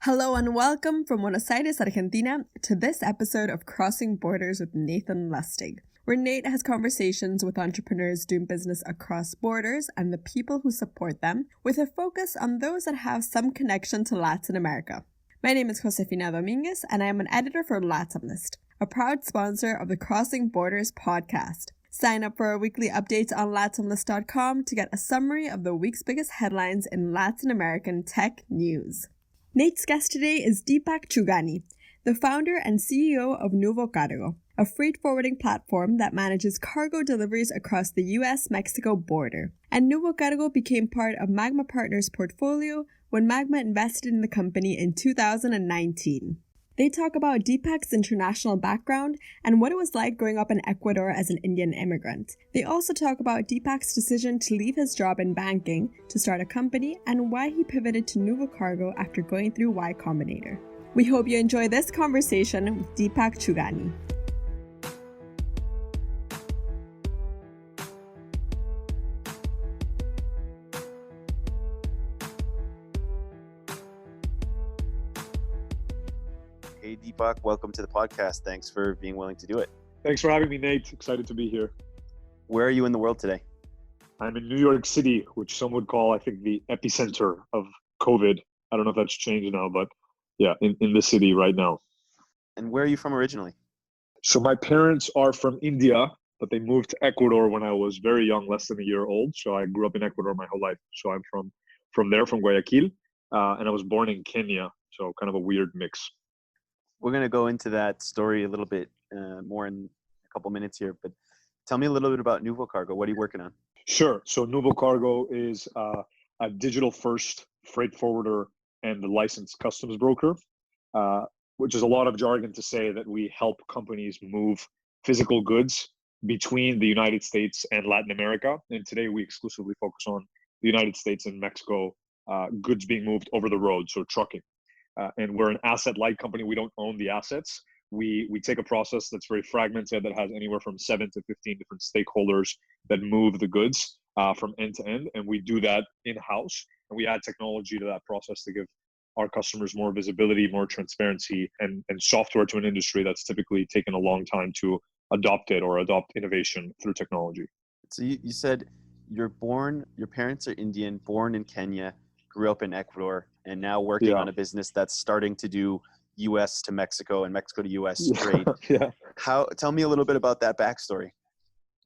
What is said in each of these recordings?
Hello and welcome from Buenos Aires, Argentina, to this episode of Crossing Borders with Nathan Lustig, where Nate has conversations with entrepreneurs doing business across borders and the people who support them, with a focus on those that have some connection to Latin America. My name is Josefina Dominguez, and I am an editor for LatinList, a proud sponsor of the Crossing Borders podcast. Sign up for our weekly updates on latinlist.com to get a summary of the week's biggest headlines in Latin American tech news. Nate's guest today is Deepak Chhugani, the founder and CEO of Nuvocargo, a freight forwarding platform that manages cargo deliveries across the US-Mexico border. And Nuvocargo became part of Magma Partners' portfolio when Magma invested in the company in 2019. They talk about Deepak's international background and what it was like growing up in Ecuador as an Indian immigrant. They also talk about Deepak's decision to leave his job in banking to start a company and why he pivoted to Nuvocargo after going through YCombinator. We hope you enjoy this conversation with Deepak Chhugani. Hey Deepak, welcome to the podcast. Thanks for being willing to do it. Thanks for having me, Nate. Excited to be here. Where are you in the world today? I'm in New York City, which some would call, I think, the epicenter of COVID. I don't know if that's changed now, but yeah, in the city right now. And where are you from originally? So my parents are from India, but they moved to Ecuador when I was very young, less than a year old. So I grew up in Ecuador my whole life. So I'm from there, from Guayaquil, and I was born in Kenya. So kind of a weird mix. We're going to go into that story a little bit more in a couple minutes here, but tell me a little bit about Nuvocargo. What are you working on? Sure. So Nuvocargo is a digital-first freight forwarder and a licensed customs broker, which is a lot of jargon to say that we help companies move physical goods between the United States and Latin America. And today we exclusively focus on the United States and Mexico, goods being moved over the road, so trucking. And we're an asset-light company. We don't own the assets. We take a process that's very fragmented, that has anywhere from 7 to 15 different stakeholders that move the goods from end to end. And we do that in-house. And we add technology to that process to give our customers more visibility, more transparency, and software to an industry that's typically taken a long time to adopt it or adopt innovation through technology. So you said your parents are Indian, born in Kenya, grew up in Ecuador, and now working on a business that's starting to do US to Mexico and Mexico to US trade. Tell me a little bit about that backstory.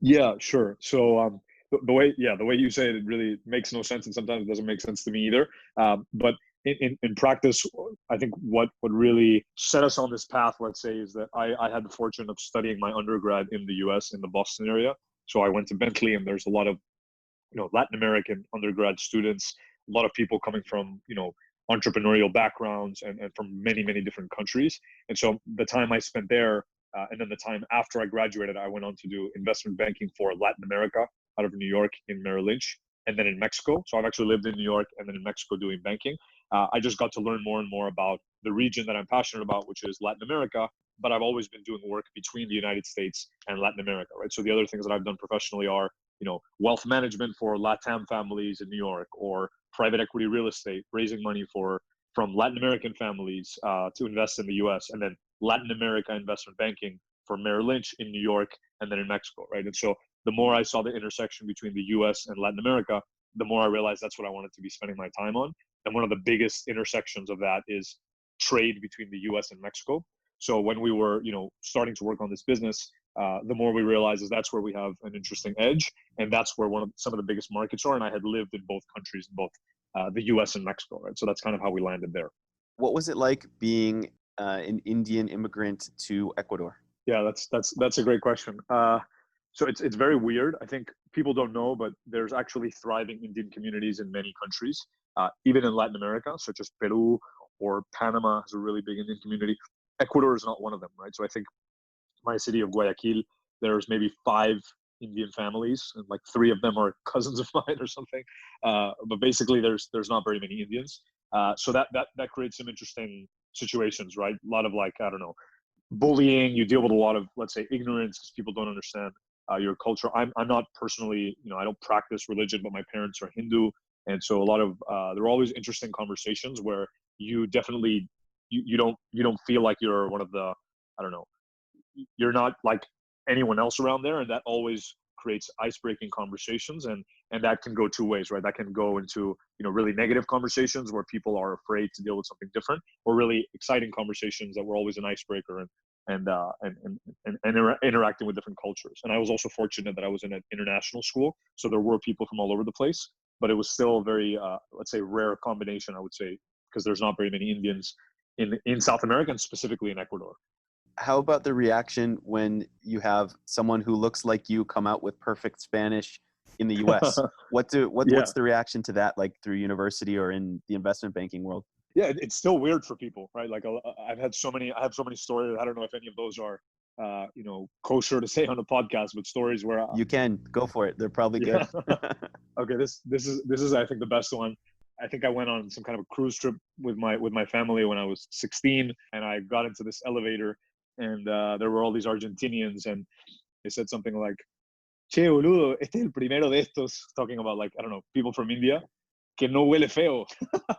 Yeah, sure. So the way you say it really makes no sense, and sometimes it doesn't make sense to me either. But in practice, I think what really set us on this path, let's say, is that I had the fortune of studying my undergrad in the US in the Boston area. So I went to Bentley, and there's a lot of Latin American undergrad students, a lot of people coming from entrepreneurial backgrounds and from many different countries. And so the time I spent there, and then the time after I graduated, I went on to do investment banking for Latin America out of New York in Merrill Lynch, and then in Mexico. So I've actually lived in New York and then in Mexico doing banking. I just got to learn more and more about the region that I'm passionate about, which is Latin America. But I've always been doing work between the United States and Latin America, right? So the other things that I've done professionally are, wealth management for LATAM families in New York, or private equity real estate, raising money from Latin American families to invest in the US, and then Latin America investment banking for Merrill Lynch in New York and then in Mexico, right? And so the more I saw the intersection between the US and Latin America, the more I realized that's what I wanted to be spending my time on. And one of the biggest intersections of that is trade between the US and Mexico. So when we were, starting to work on this business, the more we realized is that's where we have an interesting edge, and that's where some of the biggest markets are. And I had lived in both countries, in both the U.S. and Mexico, right? So that's kind of how we landed there. What was it like being an Indian immigrant to Ecuador? Yeah, that's a great question. So it's very weird. I think people don't know, but there's actually thriving Indian communities in many countries, even in Latin America, such as Peru or Panama has a really big Indian community. Ecuador is not one of them, right? So I think my city of Guayaquil, there's maybe 5 Indian families, and like 3 of them are cousins of mine or something. But basically, there's not very many Indians. So that creates some interesting situations, right? A lot of bullying. You deal with a lot of, let's say, ignorance because people don't understand your culture. I'm not personally, I don't practice religion, but my parents are Hindu. And so a lot of, there are always interesting conversations where you definitely, you don't feel like you're one of the, I don't know, you're not like anyone else around there. And that always creates ice-breaking conversations, and that can go two ways, right? That can go into, really negative conversations where people are afraid to deal with something different, or really exciting conversations that were always an icebreaker, and interacting with different cultures. And I was also fortunate that I was in an international school, so there were people from all over the place, but it was still a very, let's say, rare combination, I would say, because there's not very many Indians in South America, and specifically in Ecuador. How about the reaction when you have someone who looks like you come out with perfect Spanish in the US? What's the reaction to that, like through university or in the investment banking world? Yeah, it's still weird for people, right? Like I have so many stories. I don't know if any of those are, kosher to say on the podcast, but stories where you can go for it. They're probably good. Okay, this is I think the best one. I think I went on some kind of a cruise trip with my family when I was 16, and I got into this elevator, and there were all these Argentinians, and they said something like, "Che, boludo, este es el primero de estos," talking about, like, I don't know, people from India, que no huele feo,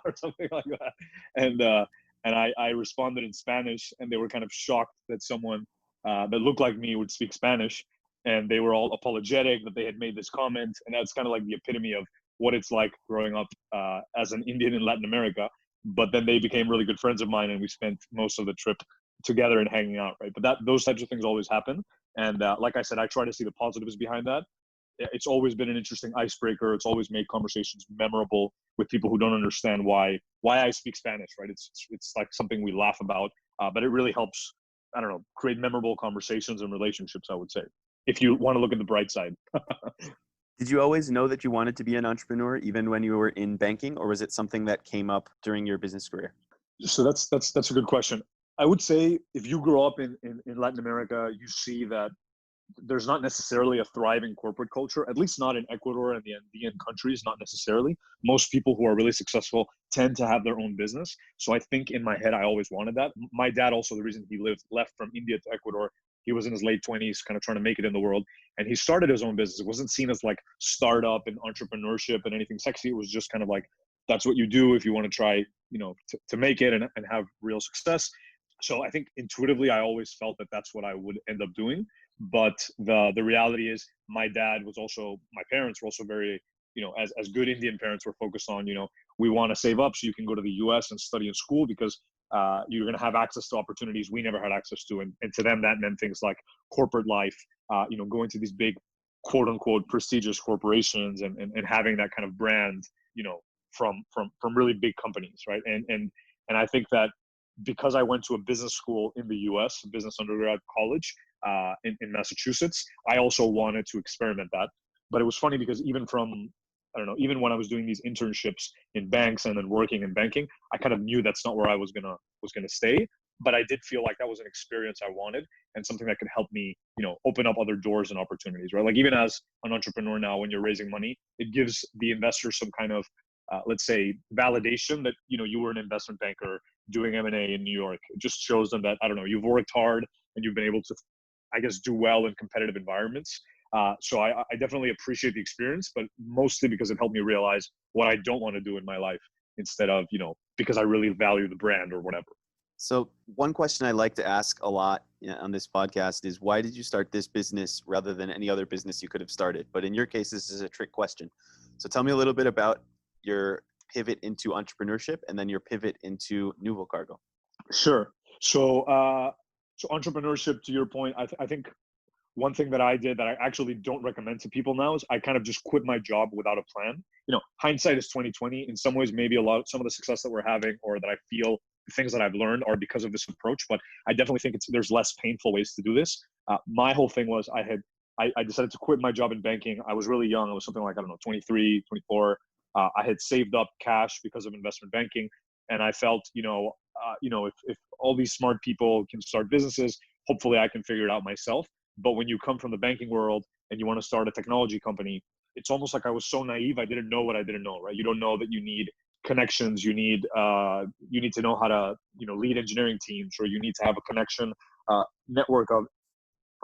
or something like that. And I responded in Spanish, and they were kind of shocked that someone that looked like me would speak Spanish, and they were all apologetic that they had made this comment. And that's kind of like the epitome of what it's like growing up as an Indian in Latin America. But then they became really good friends of mine, and we spent most of the trip together and hanging out, right? But those types of things always happen. And like I said, I try to see the positives behind that. It's always been an interesting icebreaker. It's always made conversations memorable with people who don't understand why I speak Spanish, right? It's like something we laugh about, but it really helps, I don't know, create memorable conversations and relationships, I would say, if you want to look at the bright side. Did you always know that you wanted to be an entrepreneur even when you were in banking, or was it something that came up during your business career? So that's a good question. I would say if you grow up in Latin America, you see that there's not necessarily a thriving corporate culture, at least not in Ecuador and the Andean countries, not necessarily. Most people who are really successful tend to have their own business. So I think in my head, I always wanted that. My dad also, the reason he left from India to Ecuador, he was in his late 20s, kind of trying to make it in the world. And he started his own business. It wasn't seen as like startup and entrepreneurship and anything sexy. It was just kind of like, that's what you do if you want to try, to make it and have real success. So I think intuitively, I always felt that that's what I would end up doing. But the reality is, my parents were also very, as good Indian parents were focused on, we want to save up so you can go to the US and study in school, because you're going to have access to opportunities we never had access to. And to them, that meant things like corporate life, going to these big, quote unquote, prestigious corporations and having that kind of brand, from really big companies, right? And I think that because I went to a business school in the US, a business undergrad college in Massachusetts, I also wanted to experiment that. But it was funny because even when I was doing these internships in banks and then working in banking, I kind of knew that's not where I was gonna stay. But I did feel like that was an experience I wanted and something that could help me, open up other doors and opportunities, right? Like even as an entrepreneur now, when you're raising money, it gives the investor some kind of let's say validation that you were an investment banker doing M&A in New York. It just shows them that, I don't know, you've worked hard and you've been able to, I guess, do well in competitive environments. So I definitely appreciate the experience, but mostly because it helped me realize what I don't want to do in my life, instead of, because I really value the brand or whatever. So one question I like to ask a lot on this podcast is, why did you start this business rather than any other business you could have started? But in your case, this is a trick question. So tell me a little bit about your pivot into entrepreneurship and then your pivot into Nuvocargo. Sure. So entrepreneurship, to your point, I think one thing that I did that I actually don't recommend to people now is I kind of just quit my job without a plan. Hindsight is 2020. In some ways, maybe some of the success that we're having, or that I feel the things that I've learned, are because of this approach. But I definitely think there's less painful ways to do this. My whole thing was I decided to quit my job in banking. I was really young. I was something like, 23, 24. I had saved up cash because of investment banking, and I felt, if all these smart people can start businesses, hopefully I can figure it out myself. But when you come from the banking world and you want to start a technology company, it's almost like I was so naive. I didn't know what I didn't know, right? You don't know that you need connections. You need to know how to, lead engineering teams, or you need to have a connection network of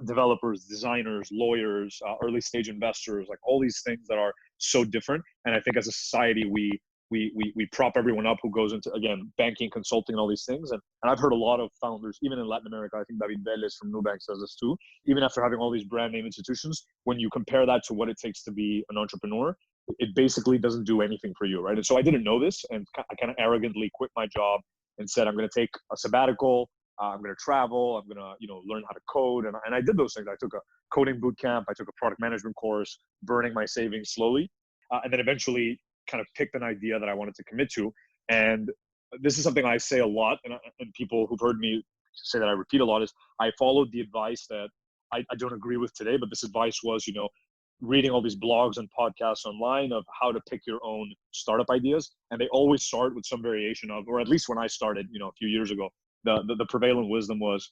developers, designers, lawyers, early stage investors, like all these things that are so different. And I think as a society, we we prop everyone up who goes into, again, banking, consulting, and all these things. And I've heard a lot of founders, even in Latin America, I think David Vélez from Nubank says this too, even after having all these brand name institutions, when you compare that to what it takes to be an entrepreneur, it basically doesn't do anything for you, right? And so I didn't know this, and I kind of arrogantly quit my job and said, I'm going to take a sabbatical. I'm going to travel. I'm going to, learn how to code. And I did those things. I took a coding boot camp. I took a product management course, burning my savings slowly. And then eventually kind of picked an idea that I wanted to commit to. And this is something I say a lot. And people who've heard me say that I repeat a lot is I followed the advice that I don't agree with today, but this advice was, reading all these blogs and podcasts online of how to pick your own startup ideas. And they always start with some variation of, or at least when I started, a few years ago, the prevalent wisdom was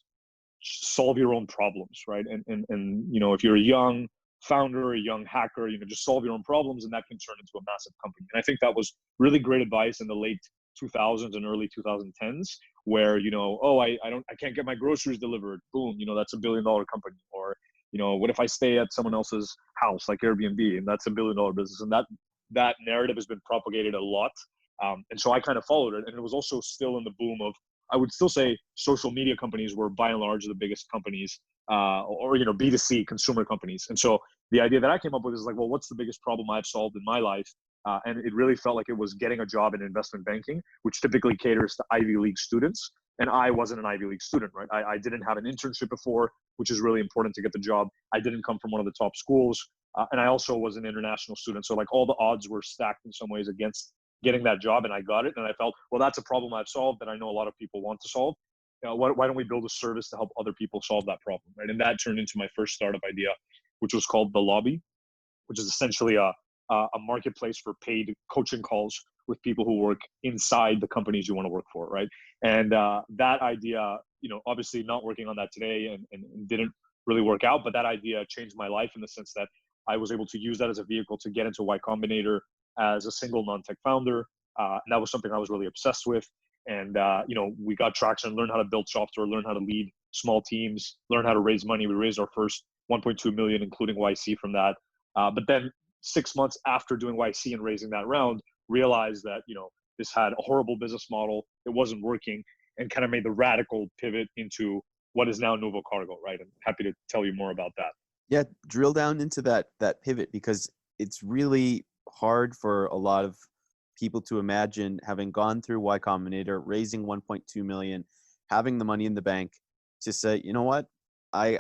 solve your own problems, right? And if you're a young founder, a young hacker, just solve your own problems, and that can turn into a massive company. And I think that was really great advice in the late 2000s and early 2010s, where I can't get my groceries delivered. Boom, that's $1 billion company. Or what if I stay at someone else's house like Airbnb, and that's $1 billion business? And that narrative has been propagated a lot. And so I kind of followed it. And it was also still in the boom of, I would still say social media companies were by and large the biggest companies, or B2C consumer companies. And so the idea that I came up with is like, well, what's the biggest problem I've solved in my life? And it really felt like it was getting a job in investment banking, which typically caters to Ivy League students. And I wasn't an Ivy League student, right? I didn't have an internship before, which is really important to get the job. I didn't come from one of the top schools. And I also was an international student. So like all the odds were stacked in some ways against getting that job, and I got it. And I felt, well, that's a problem I've solved that I know a lot of people want to solve. Why don't we build a service to help other people solve that problem, right? And that turned into my first startup idea, which was called The Lobby, which is essentially a marketplace for paid coaching calls with people who work inside the companies you want to work for, right? And that idea, obviously not working on that today and didn't really work out, but that idea changed my life in the sense that I was able to use that as a vehicle to get into YCombinator as a single non-tech founder. And that was something I was really obsessed with. And, we got traction, learned how to build software, learned how to lead small teams, learned how to raise money. We raised our first 1.2 million, including YC from that. But then 6 months after doing YC and raising that round, realized that, this had a horrible business model. It wasn't working, and kind of made the radical pivot into what is now Nuvocargo, right? I'm happy to tell you more about that. Yeah, drill down into that pivot, because it's really hard for a lot of people to imagine having gone through YCombinator, raising 1.2 million, having the money in the bank, to say, you know what, I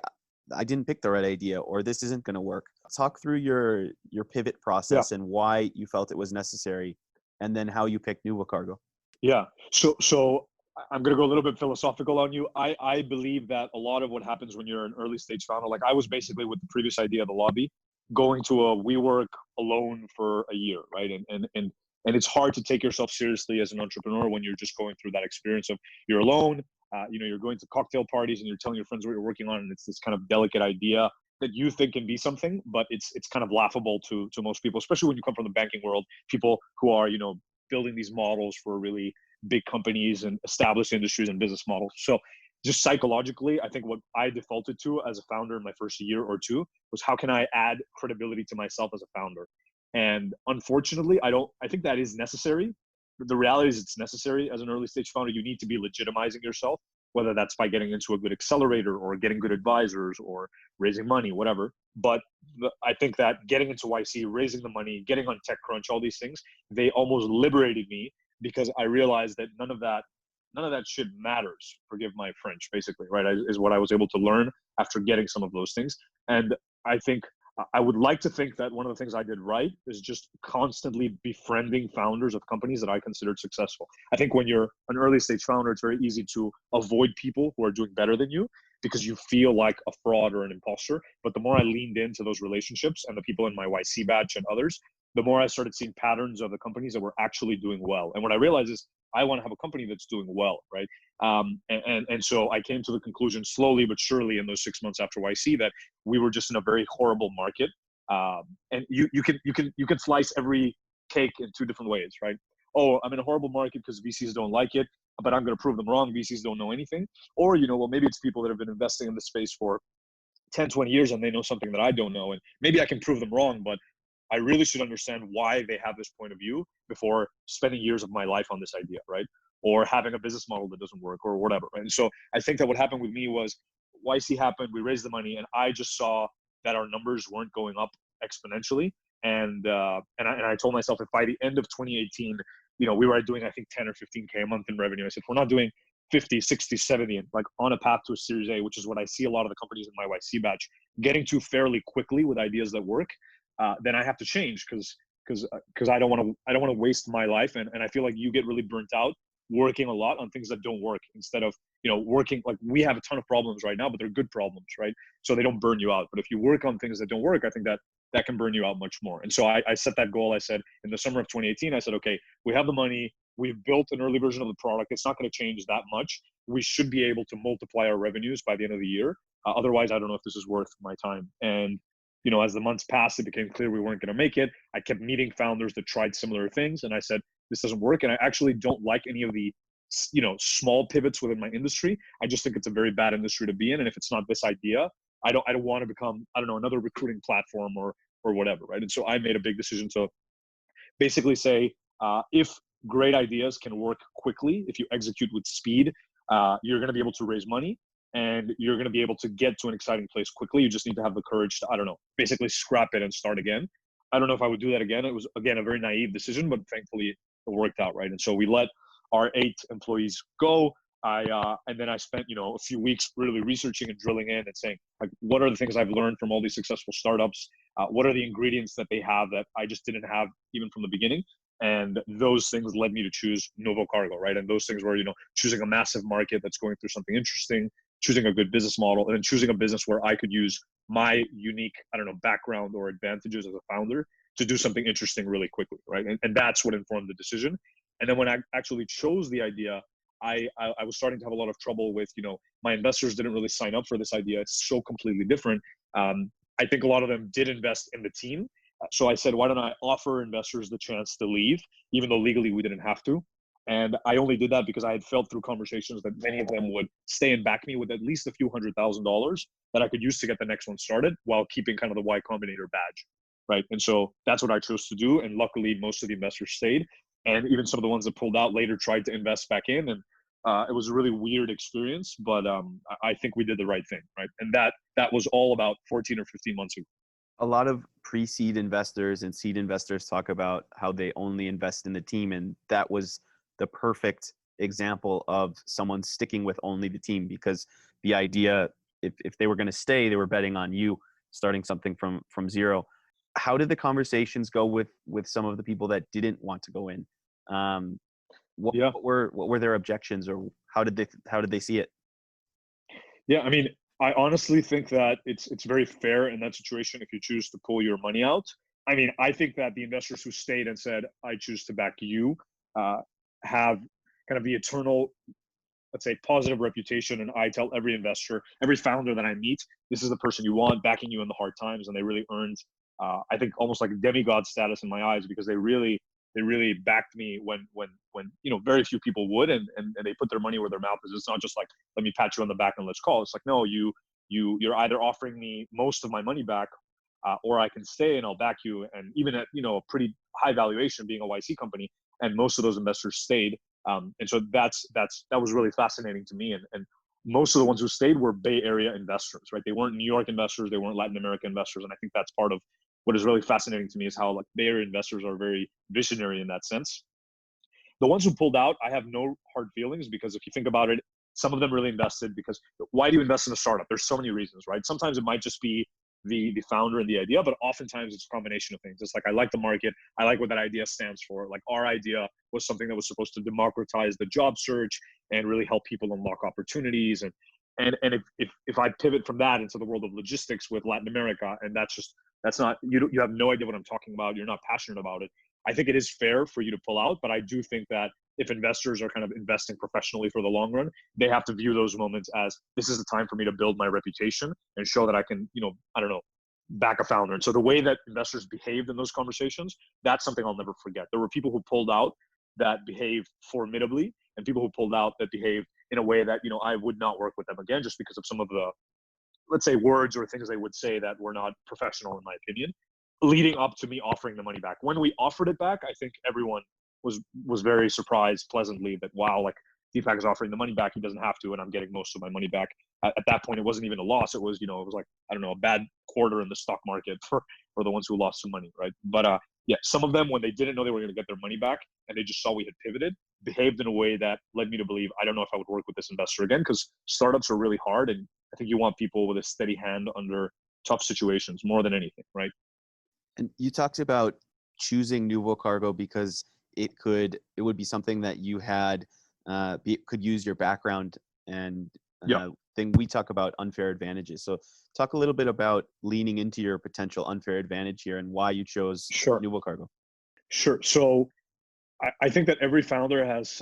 didn't pick the right idea, or this isn't going to work. Talk through your pivot process and why you felt it was necessary, and then how you picked Nuvocargo. Yeah. So I'm going to go a little bit philosophical on you. I believe that a lot of what happens when you're an early stage founder, like I was basically with the previous idea of The Lobby, going to a WeWork alone for a year, right? And it's hard to take yourself seriously as an entrepreneur when you're just going through that experience of you're alone, you're going to cocktail parties and you're telling your friends what you're working on, and it's this kind of delicate idea that you think can be something, but it's kind of laughable to most people, especially when you come from the banking world, people who are, building these models for really big companies and established industries and business models. So just psychologically, I think what I defaulted to as a founder in my first year or two was, how can I add credibility to myself as a founder? And unfortunately, I think that is necessary. But the reality is it's necessary as an early stage founder. You need to be legitimizing yourself, whether that's by getting into a good accelerator or getting good advisors or raising money, whatever. But I think that getting into YC, raising the money, getting on TechCrunch, all these things, they almost liberated me, because I realized that none of that shit matters. Forgive my French, basically, right? Is what I was able to learn after getting some of those things. And I think I would like to think that one of the things I did right is just constantly befriending founders of companies that I considered successful. I think when you're an early stage founder, it's very easy to avoid people who are doing better than you, because you feel like a fraud or an imposter. But the more I leaned into those relationships and the people in my YC batch and others, the more I started seeing patterns of the companies that were actually doing well. And what I realized is I want to have a company that's doing well, right? And so I came to the conclusion slowly but surely in those 6 months after YC that we were just in a very horrible market. And you can slice every cake in two different ways, right? Oh, I'm in a horrible market because VCs don't like it, but I'm going to prove them wrong. VCs don't know anything. Or, well, maybe it's people that have been investing in the space for 10, 20 years and they know something that I don't know. And maybe I can prove them wrong, but I really should understand why they have this point of view before spending years of my life on this idea, right? Or having a business model that doesn't work or whatever, right? And so I think that what happened with me was YC happened, we raised the money, and I just saw that our numbers weren't going up exponentially. And I told myself, if by the end of 2018, we were doing, I think, 10 or 15K a month in revenue, I said, if we're not doing 50, 60, 70, and like on a path to a Series A, which is what I see a lot of the companies in my YC batch getting to fairly quickly with ideas that work, then I have to change because I don't want to waste my life, and I feel like you get really burnt out working a lot on things that don't work instead of working. Like, we have a ton of problems right now, but they're good problems, right? So they don't burn you out. But if you work on things that don't work, I think that can burn you out much more. And so I set that goal. I said in the summer of 2018, I said, okay, we have the money, we've built an early version of the product, it's not going to change that much, we should be able to multiply our revenues by the end of the year. Otherwise, I don't know if this is worth my time. And as the months passed, it became clear we weren't going to make it. I kept meeting founders that tried similar things, and I said, this doesn't work. And I actually don't like any of the small pivots within my industry. I just think it's a very bad industry to be in. And if it's not this idea, I don't want to become, another recruiting platform or whatever, right? And so I made a big decision to basically say, if great ideas can work quickly, if you execute with speed, you're going to be able to raise money, and you're going to be able to get to an exciting place quickly. You just need to have the courage to, basically scrap it and start again. I don't know if I would do that again. It was, again, a very naive decision, but thankfully it worked out, right? And so we let our 8 employees go. And then I spent, a few weeks really researching and drilling in and saying, like, what are the things I've learned from all these successful startups? What are the ingredients that they have that I just didn't have even from the beginning? And those things led me to choose Nuvocargo, right? And those things were, choosing a massive market that's going through something interesting, choosing a good business model, and then choosing a business where I could use my unique, background or advantages as a founder to do something interesting really quickly, right? And that's what informed the decision. And then when I actually chose the idea, I was starting to have a lot of trouble with, my investors didn't really sign up for this idea. It's so completely different. I think a lot of them did invest in the team. So I said, why don't I offer investors the chance to leave, even though legally we didn't have to. And I only did that because I had felt through conversations that many of them would stay and back me with at least a few $100,000 that I could use to get the next one started while keeping kind of the YCombinator badge, right? And so that's what I chose to do. And luckily, most of the investors stayed. And even some of the ones that pulled out later tried to invest back in. And it was a really weird experience, but I think we did the right thing, right? And that was all about 14 or 15 months ago. A lot of pre-seed investors and seed investors talk about how they only invest in the team, and that was the perfect example of someone sticking with only the team, because the idea, if they were going to stay, they were betting on you starting something from zero. How did the conversations go with some of the people that didn't want to go in? What were their objections, or how did they see it? Yeah, I mean, I honestly think that it's very fair in that situation if you choose to pull your money out. I mean, I think that the investors who stayed and said, I choose to back you, have kind of the eternal, let's say, positive reputation. And I tell every investor, every founder that I meet, this is the person you want backing you in the hard times. And they really earned, I think, almost like demigod status in my eyes, because they really backed me when very few people would, and they put their money where their mouth is. It's not just like, let me pat you on the back and let's call. It's like, no, you're either offering me most of my money back, or I can stay and I'll back you. And even at a pretty high valuation, being a YC company, and most of those investors stayed. And so that was really fascinating to me. And most of the ones who stayed were Bay Area investors, right? They weren't New York investors, they weren't Latin American investors. And I think that's part of what is really fascinating to me, is how like Bay Area investors are very visionary in that sense. The ones who pulled out, I have no hard feelings, because if you think about it, some of them really invested because, why do you invest in a startup? There's so many reasons, right? Sometimes it might just be the founder and the idea, but oftentimes it's a combination of things. It's like, I like the market, I like what that idea stands for. Like, our idea was something that was supposed to democratize the job search and really help people unlock opportunities. And if I pivot from that into the world of logistics with Latin America, and that's not, you have no idea what I'm talking about, you're not passionate about it, I think it is fair for you to pull out. But I do think that if investors are kind of investing professionally for the long run, they have to view those moments as, this is the time for me to build my reputation and show that I can, back a founder. And so the way that investors behaved in those conversations, that's something I'll never forget. There were people who pulled out that behaved formidably, and people who pulled out that behaved in a way that, I would not work with them again, just because of some of the, let's say, words or things they would say that were not professional, in my opinion. leading up to me offering the money back. When we offered it back, I think everyone was very surprised pleasantly that, wow, like Deepak is offering the money back. He doesn't have to, and I'm getting most of my money back. At that point, it wasn't even a loss. It was, it was like, I don't know, a bad quarter in the stock market for the ones who lost some money, right? But yeah, some of them, when they didn't know they were going to get their money back and they just saw we had pivoted, behaved in a way that led me to believe, I don't know if I would work with this investor again, because startups are really hard, and I think you want people with a steady hand under tough situations more than anything, right? And you talked about choosing Nuvocargo because it would be something that you had could use your background and thing. We talk about unfair advantages. So talk a little bit about leaning into your potential unfair advantage here and why you chose Nuvocargo. Sure. So I think that every founder has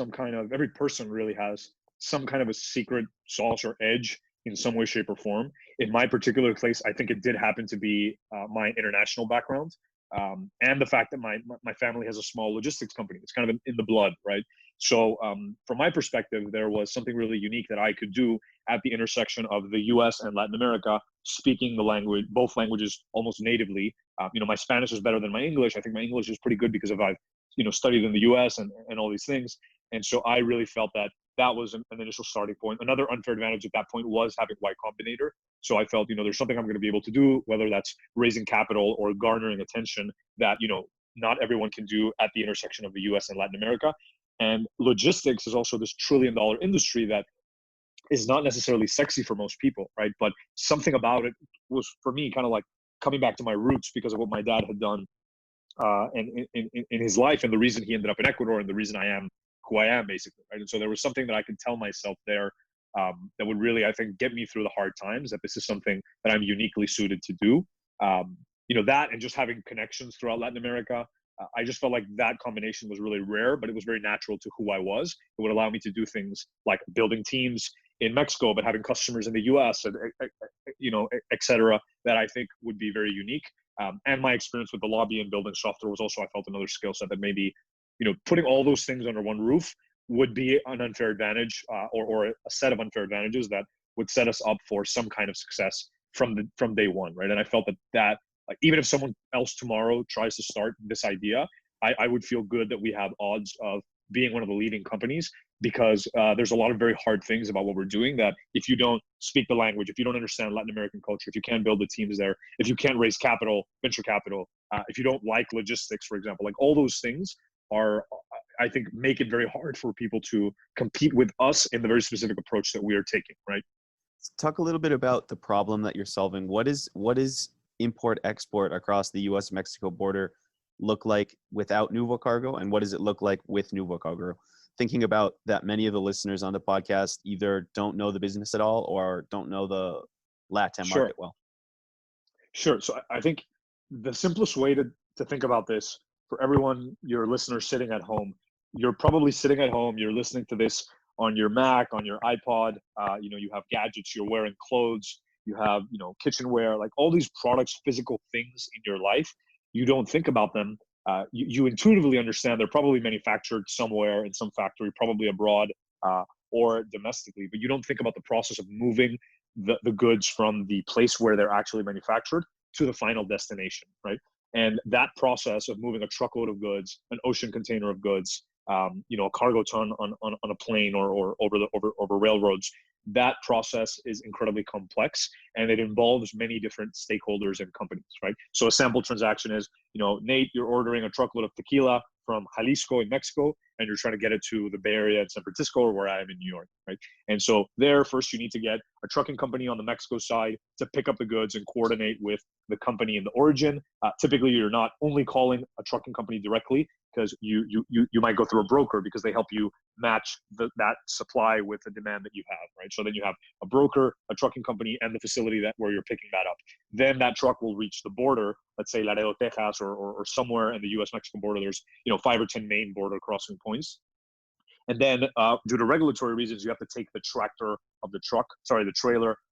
every person really has some kind of a secret sauce or edge in some way, shape, or form. In my particular case, I think it did happen to be my international background, and the fact that my family has a small logistics company. It's kind of in the blood, right? So from my perspective, there was something really unique that I could do at the intersection of the US and Latin America, speaking the language, both languages almost natively. My Spanish is better than my English. I think my English is pretty good because I've studied in the US and all these things. And so I really felt that was an initial starting point. Another unfair advantage at that point was having YCombinator. So I felt, there's something I'm going to be able to do, whether that's raising capital or garnering attention that, not everyone can do at the intersection of the US and Latin America. And logistics is also this $1 trillion industry that is not necessarily sexy for most people, right? But something about it was, for me, kind of like coming back to my roots because of what my dad had done in his life, and the reason he ended up in Ecuador, and the reason I am who I am, basically, right? And so there was something that I could tell myself there that would really, I think, get me through the hard times, that this is something that I'm uniquely suited to do. That and just having connections throughout Latin America, I just felt like that combination was really rare, but it was very natural to who I was. It would allow me to do things like building teams in Mexico, but having customers in the US, and et cetera, that I think would be very unique. And my experience with the lobby and building software was also, I felt, another skill set that maybe, putting all those things under one roof would be an unfair advantage, or a set of unfair advantages that would set us up for some kind of success from day one, right? And I felt that like, even if someone else tomorrow tries to start this idea, I would feel good that we have odds of being one of the leading companies, because there's a lot of very hard things about what we're doing that if you don't speak the language, if you don't understand Latin American culture, if you can't build the teams there, if you can't raise capital, venture capital, if you don't like logistics, for example, like all those things are, I think, make it very hard for people to compete with us in the very specific approach that we are taking, right? Talk a little bit about the problem that you're solving. What is import export across the US-Mexico border look like without Nuvocargo, and what does it look like with Nuvocargo? Thinking about that many of the listeners on the podcast either don't know the business at all or don't know the LATAM market well. Sure. So I think the simplest way to think about this for everyone, your listeners sitting at home, you're probably sitting at home, you're listening to this on your Mac, on your iPod, you have gadgets, you're wearing clothes, you have, kitchenware, like all these products, physical things in your life. You don't think about them. You intuitively understand they're probably manufactured somewhere in some factory, probably abroad or domestically, but you don't think about the process of moving the goods from the place where they're actually manufactured to the final destination, right? And that process of moving a truckload of goods, an ocean container of goods, a cargo ton on a plane or over railroads, that process is incredibly complex, and it involves many different stakeholders and companies, right? So a sample transaction is, Nate, you're ordering a truckload of tequila from Jalisco in Mexico, and you're trying to get it to the Bay Area in San Francisco, or where I am in New York, right? And so first you need to get a trucking company on the Mexico side to pick up the goods and coordinate with the company in the origin. Typically, you're not only calling a trucking company directly, because you might go through a broker because they help you match that supply with the demand that you have, right? So then you have a broker, a trucking company, and the facility where you're picking that up. Then that truck will reach the border, let's say Laredo, Texas, or somewhere in the US-Mexican border. There's 5 or 10 main border crossing points. And then due to regulatory reasons, you have to take the trailer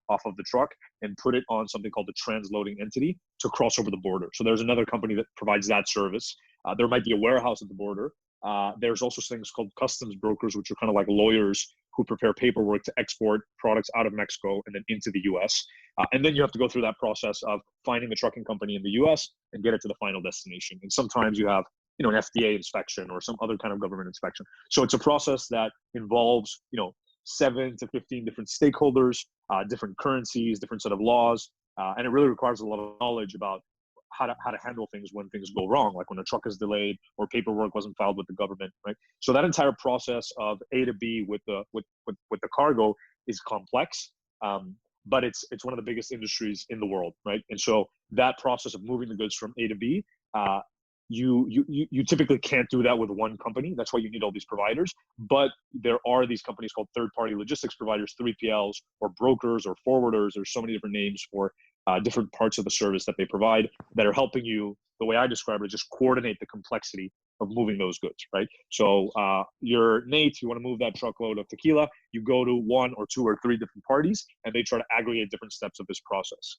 off of the truck and put it on something called the transloading entity to cross over the border. So there's another company that provides that service. There might be a warehouse at the border, There's also things called customs brokers, which are kind of like lawyers who prepare paperwork to export products out of Mexico and then into the US. And then you have to go through that process of finding the trucking company in the US and get it to the final destination. And sometimes you have, an FDA inspection or some other kind of government inspection. So it's a process that involves, 7 to 15 different stakeholders, different currencies, different set of laws. And it really requires a lot of knowledge about how to handle things when things go wrong, like when a truck is delayed or paperwork wasn't filed with the government, right? So that entire process of A to B with the cargo is complex, but it's one of the biggest industries in the world, right? And so that process of moving the goods from A to B, you typically can't do that with one company. That's why you need all these providers. But there are these companies called third-party logistics providers, 3PLs, or brokers, or forwarders. There's so many different names for different parts of the service that they provide that are helping you, the way I describe it, just coordinate the complexity of moving those goods, right? So you're Nate, you want to move that truckload of tequila, you go to 1 or 2 or 3 different parties, and they try to aggregate different steps of this process.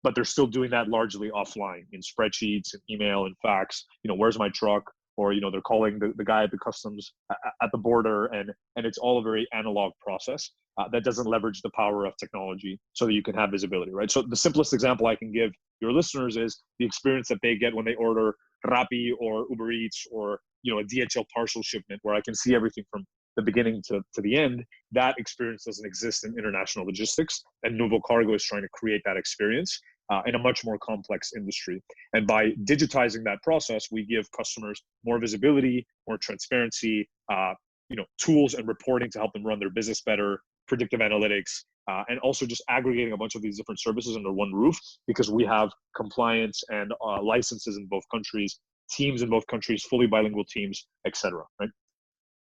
But they're still doing that largely offline in spreadsheets and email and fax. Where's my truck? Or they're calling the guy at the customs at the border, and it's all a very analog process that doesn't leverage the power of technology so that you can have visibility, right? So the simplest example I can give your listeners is the experience that they get when they order Rappi or Uber Eats or a DHL parcel shipment, where I can see everything from the beginning to the end. That experience doesn't exist in international logistics, and Nuvocargo is trying to create that experience in a much more complex industry. And by digitizing that process, we give customers more visibility, more transparency, tools and reporting to help them run their business better, predictive analytics, and also just aggregating a bunch of these different services under one roof, because we have compliance and licenses in both countries, teams in both countries, fully bilingual teams, etc. Right?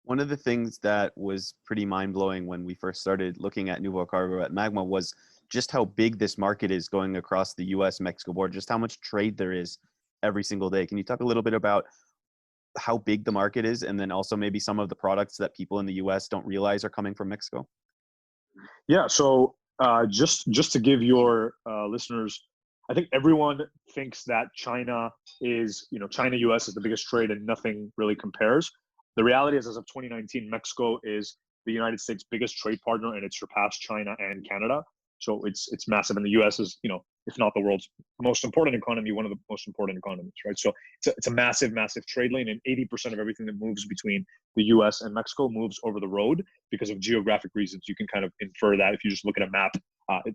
One of the things that was pretty mind-blowing when we first started looking at Nuvocargo at Magma was just how big this market is going across the US-Mexico border, just how much trade there is every single day. Can you talk a little bit about how big the market is, and then also maybe some of the products that people in the US don't realize are coming from Mexico? Yeah, so just to give your listeners, I think everyone thinks that China is, China-US is the biggest trade and nothing really compares. The reality is, as of 2019, Mexico is the United States' biggest trade partner, and it surpassed China and Canada. So it's massive, and the U.S. is, if not the world's most important economy, one of the most important economies, right? So it's a massive, massive trade lane, and 80% of everything that moves between the U.S. and Mexico moves over the road because of geographic reasons. You can kind of infer that if you just look at a map.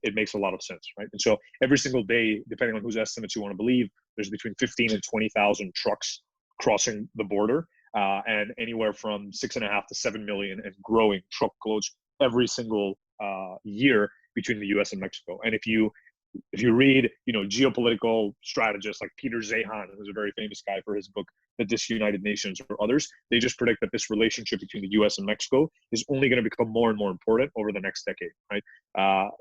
It makes a lot of sense, right? And so every single day, depending on whose estimates you want to believe, there's between 15 and 20,000 trucks crossing the border, and anywhere from 6.5 to 7 million and growing truckloads every single year between the U.S. and Mexico. And if you read, geopolitical strategists like Peter Zeihan, who's a very famous guy for his book, The Disunited Nations, or others, they just predict that this relationship between the U.S. and Mexico is only going to become more and more important over the next decade, right?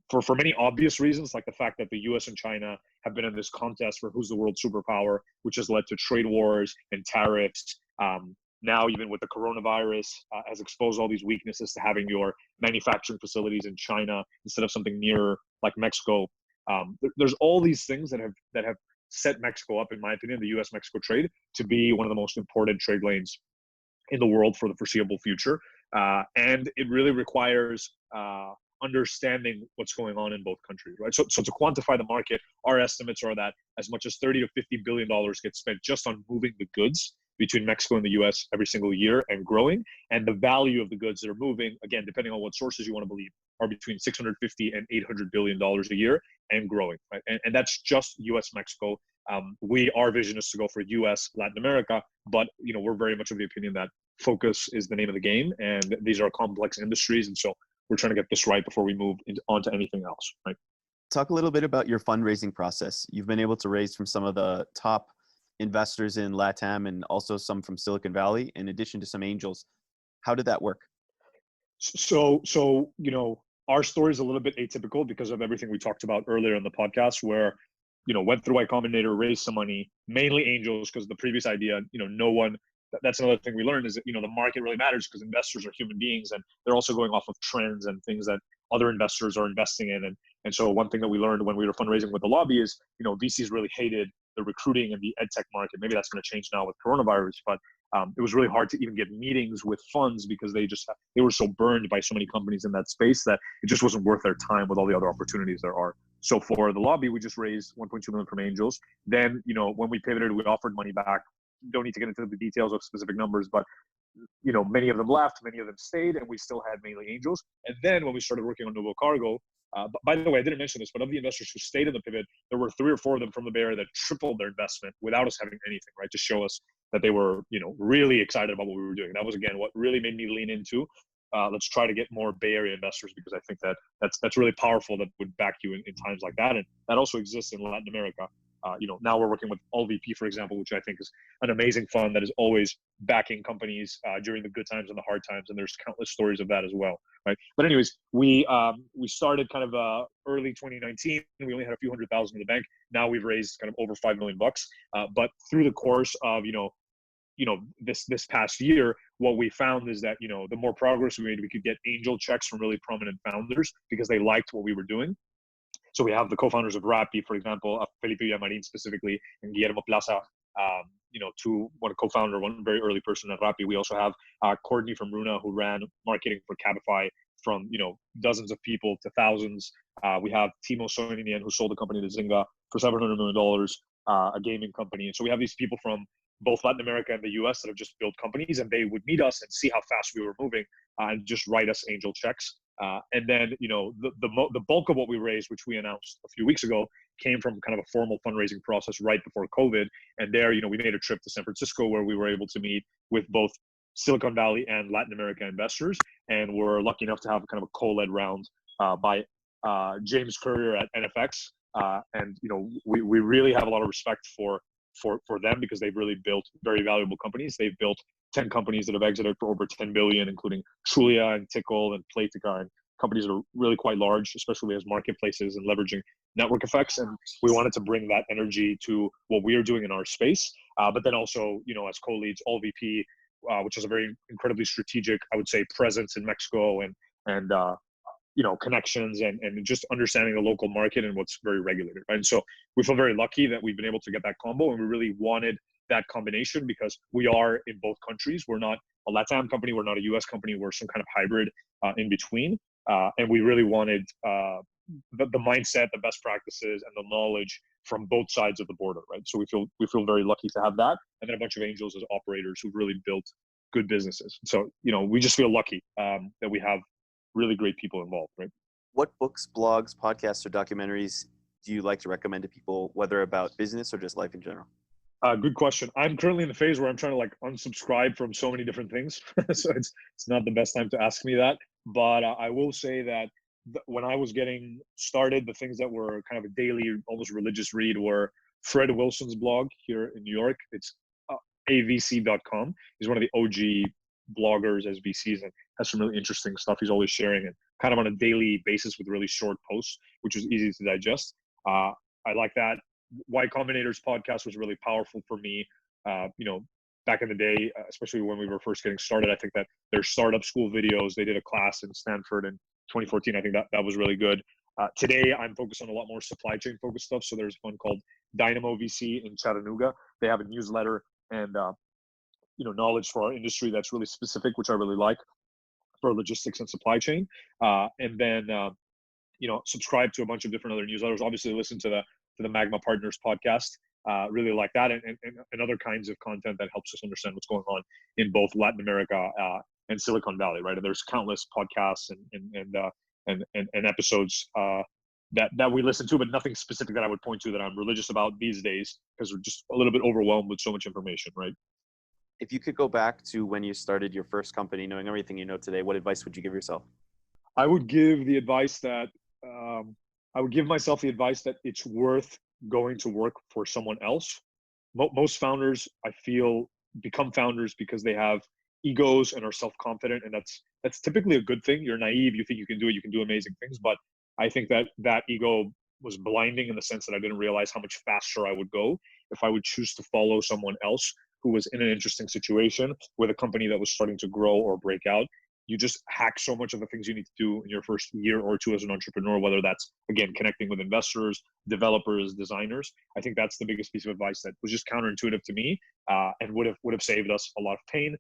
For many obvious reasons, like the fact that the U.S. and China have been in this contest for who's the world superpower, which has led to trade wars and tariffs. Now, even with the coronavirus, has exposed all these weaknesses to having your manufacturing facilities in China instead of something near like Mexico. There's all these things that have set Mexico up, in my opinion, the U.S.-Mexico trade, to be one of the most important trade lanes in the world for the foreseeable future. And it really requires understanding what's going on in both countries, right? So to quantify the market, our estimates are that as much as $30 to $50 billion gets spent just on moving the goods between Mexico and the U.S. every single year, and growing. And the value of the goods that are moving, again, depending on what sources you want to believe, are between $650 and $800 billion a year and growing, right? And that's just U.S. Mexico. Our vision is to go for U.S. Latin America, but we're very much of the opinion that focus is the name of the game, and these are complex industries, and so we're trying to get this right before we move onto anything else, right? Talk a little bit about your fundraising process. You've been able to raise from some of the top investors in LATAM and also some from Silicon Valley, in addition to some angels. How did that work? So our story is a little bit atypical because of everything we talked about earlier in the podcast, where went through YCombinator, raised some money, mainly angels, because the previous idea, no one. That's another thing we learned, is that the market really matters, because investors are human beings, and they're also going off of trends and things that other investors are investing in. And so one thing that we learned when we were fundraising with the lobby is, VCs really hated the recruiting and the ed tech market. Maybe that's going to change now with coronavirus, but it was really hard to even get meetings with funds because they were so burned by so many companies in that space that it just wasn't worth their time with all the other opportunities there are. So for the lobby, we just raised 1.2 million from angels. Then, when we pivoted, we offered money back. Don't need to get into the details of specific numbers, but many of them left, many of them stayed, and we still had mainly angels. And then when we started working on Nuvocargo, by the way, I didn't mention this, but of the investors who stayed in the pivot, there were 3 or 4 of them from the Bay Area that tripled their investment without us having anything, right? To show us that they were, really excited about what we were doing. That was, again, what really made me lean into, let's try to get more Bay Area investors, because I think that's really powerful, that would back you in times like that. And that also exists in Latin America. Now we're working with All VP, for example, which I think is an amazing fund that is always backing companies during the good times and the hard times. And there's countless stories of that as well, right? But anyways, we started kind of early 2019. We only had a few $100,000 in the bank. Now we've raised kind of over $5 million bucks. But through the course of this past year, what we found is that the more progress we made, we could get angel checks from really prominent founders because they liked what we were doing. So we have the co-founders of Rappi, for example, Felipe Villamarin specifically, and Guillermo Plaza, one co-founder, one very early person at Rappi. We also have Courtney from Runa, who ran marketing for Cabify from dozens of people to thousands. We have Timo Soininen, who sold the company to Zynga for $700 million, a gaming company. And so we have these people from both Latin America and the US that have just built companies, and they would meet us and see how fast we were moving and just write us angel checks. And then, the bulk of what we raised, which we announced a few weeks ago, came from kind of a formal fundraising process right before COVID. And there, we made a trip to San Francisco where we were able to meet with both Silicon Valley and Latin America investors. And we're lucky enough to have kind of a co-led round by James Currier at NFX. And, we really have a lot of respect for them because they've really built very valuable companies. They've built 10 companies that have exited for over 10 billion, including Trulia and Tickle and Playtika, and companies that are really quite large, especially as marketplaces and leveraging network effects. And we wanted to bring that energy to what we are doing in our space. But then also, as co-leads, All VP, which is a very incredibly strategic, I would say, presence in Mexico and connections and just understanding the local market and what's very regulated, right? And so we feel very lucky that we've been able to get that combo, and we really wanted that combination because we are in both countries. We're not a LATAM company, we're not a US company, we're some kind of hybrid in between. And we really wanted the mindset, the best practices, and the knowledge from both sides of the border, right? So we feel very lucky to have that, and then a bunch of angels as operators who've really built good businesses. So we just feel lucky that we have really great people involved, right? What books, blogs, podcasts, or documentaries do you like to recommend to people, whether about business or just life in general? Good question. I'm currently in the phase where I'm trying to unsubscribe from so many different things. So it's not the best time to ask me that. But I will say that when I was getting started, the things that were kind of a daily, almost religious read were Fred Wilson's blog here in New York. It's avc.com. He's one of the OG bloggers as VCs and has some really interesting stuff he's always sharing, and kind of on a daily basis with really short posts, which is easy to digest. I like that. YCombinator's podcast was really powerful for me. Back in the day, especially when we were first getting started, I think that their startup school videos, they did a class in Stanford in 2014. I think that was really good. Today, I'm focused on a lot more supply chain focused stuff. So there's one called Dynamo VC in Chattanooga. They have a newsletter and knowledge for our industry that's really specific, which I really like for logistics and supply chain. And then subscribe to a bunch of different other newsletters. Obviously, listen to the Magma Partners podcast. Really like that, and other kinds of content that helps us understand what's going on in both Latin America and Silicon Valley, right? And there's countless podcasts and episodes that we listen to, but nothing specific that I would point to that I'm religious about these days because we're just a little bit overwhelmed with so much information, right? If you could go back to when you started your first company, knowing everything you know today, what advice would you give yourself? I would give the advice that I would give myself the advice that it's worth going to work for someone else. Most founders, I feel, become founders because they have egos and are self-confident, and that's typically a good thing. You're naive, you think you can do it, you can do amazing things, but I think that ego was blinding in the sense that I didn't realize how much faster I would go if I would choose to follow someone else who was in an interesting situation with a company that was starting to grow or break out. you just hack so much of the things you need to do in your first year or two as an entrepreneur, whether that's, again, connecting with investors, developers, designers. I think that's the biggest piece of advice that was just counterintuitive to me, and would have saved us a lot of pain.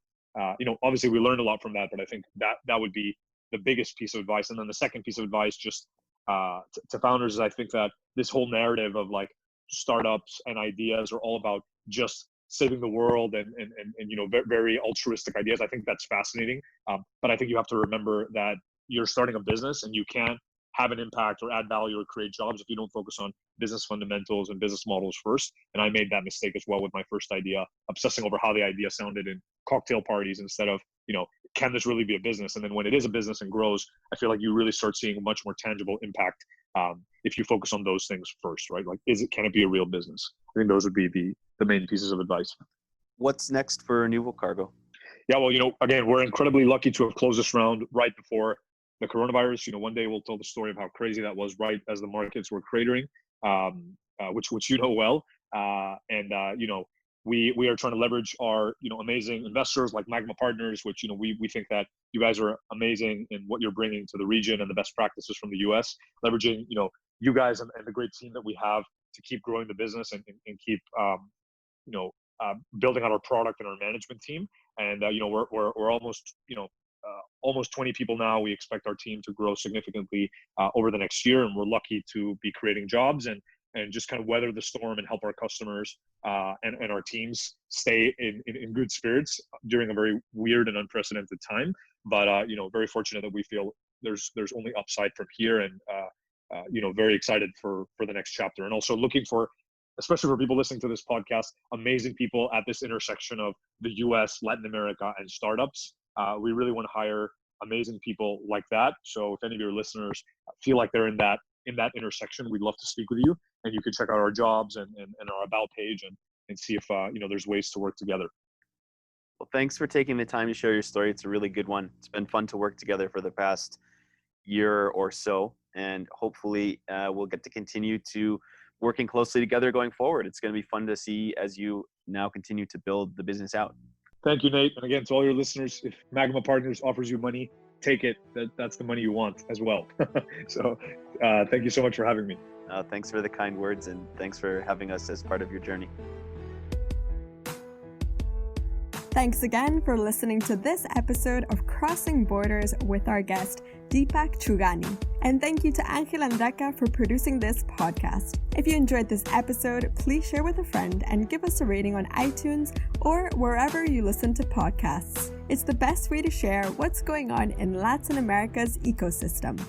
Obviously we learned a lot from that, but I think that would be the biggest piece of advice. And then the second piece of advice, just to founders, is I think that this whole narrative of like startups and ideas are all about just saving the world and very altruistic ideas. I think that's fascinating. But I think you have to remember that you're starting a business and you can't have an impact or add value or create jobs if you don't focus on business fundamentals and business models first. And I made that mistake as well with my first idea, obsessing over how the idea sounded in cocktail parties instead of, can this really be a business? And then when it is a business and grows, I feel like you really start seeing much more tangible impact if you focus on those things first, right? Like, can it be a real business? I think those would be the main pieces of advice. What's next for Nuvocargo? Yeah, well, again, we're incredibly lucky to have closed this round right before the coronavirus. One day we'll tell the story of how crazy that was right as the markets were cratering, which you know well. We are trying to leverage our amazing investors like Magma Partners, which we think that you guys are amazing in what you're bringing to the region and the best practices from the US. Leveraging you guys and the great team that we have to keep growing the business and keep building out our product and our management team. And we're almost 20 people now. We expect our team to grow significantly over the next year, and we're lucky to be creating jobs and just kind of weather the storm and help our customers and our teams stay in good spirits during a very weird and unprecedented time. But very fortunate that we feel there's only upside from here, and very excited for the next chapter, and also looking for, especially for people listening to this podcast, amazing people at this intersection of the US, Latin America, and startups. We really want to hire amazing people like that. So if any of your listeners feel like they're in that intersection, we'd love to speak with you, and you can check out our jobs and our about page and see if there's ways to work together. Well, thanks for taking the time to share your story. It's a really good one. It's been fun to work together for the past year or so, and hopefully we'll get to continue to working closely together going forward. It's going to be fun to see as you now continue to build the business out. Thank you, Nate. And again, to all your listeners, if Magma Partners offers you money, take it. That's the money you want as well. So thank you so much for having me. Thanks for the kind words, and thanks for having us as part of your journey. Thanks again for listening to this episode of Crossing Borders with our guest, Deepak Chhugani. And thank you to Angel and Deca for producing this podcast. If you enjoyed this episode, please share with a friend and give us a rating on iTunes or wherever you listen to podcasts. It's the best way to share what's going on in Latin America's ecosystem.